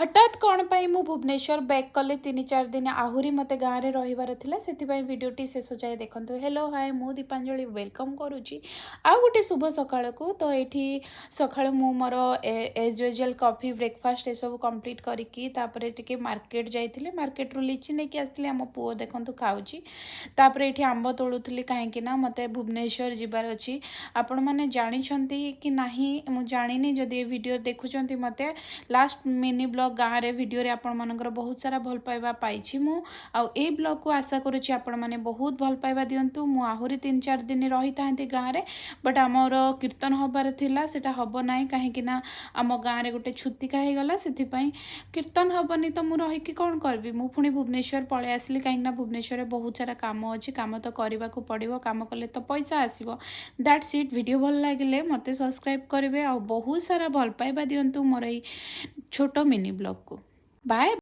हठात कौन पाई मु भुवनेश्वर बैक कले 3-4 दिन आहुरी मते गाँव में रहिबार थिला सेतिपाई वीडियोटी शेष जाए देखंतु। हेलो हाय मु दीपांजलि वेलकम करुची आ गोटे शुभ सकाळ को। तो ये सकाळ मु मोर एज यूजुअल कॉफी ब्रेकफास्ट ए सब कंप्लीट करिकी तापरे टिके मार्केट जाइथिले। मार्केट रु लिची नेकी आस्थिले आम पुओ देखंतु खाउची। तापरे एठी आंब तोलुथली काहेकि ना मते भुवनेश्वर जिबार अछि। आपण माने जानि छंती कि नाही मु जानिनी। जदि ए वीडियो देखुचंती मते लास्ट मिनी ब्लॉग गाँव रे वीडियो रे आपण मानकर बहुत सारा भल पाइबा पाइछि मु। आ ए ब्लॉग को आशा करुछि आपण माने बहुत भल पाइबा दियंतु। मु आहुरी 3-4 दिन रही थांती गाँव रे, बट आमर कीर्तन हबार थिला सेटा हबो नाही काहेकि ना आम गाँव रे गोटे छुतिका हे गला सेथिपई कीर्तन हबनी। तो मु रही कि कोन करबी, मु पुणी भुवनेश्वर पळे आसली काहेकि ना भुवनेश्वर रे बहुत सारा काम अछि। काम तो करबा को पड़िबो, काम कले तो पैसा आसीबो। That's it. वीडियो भल लागिले मते सब्सक्राइब करिवे आ बहुत सारा भल पाइबा दियंतु मोर ए छोटो मिनी ब्लॉग को। बाय।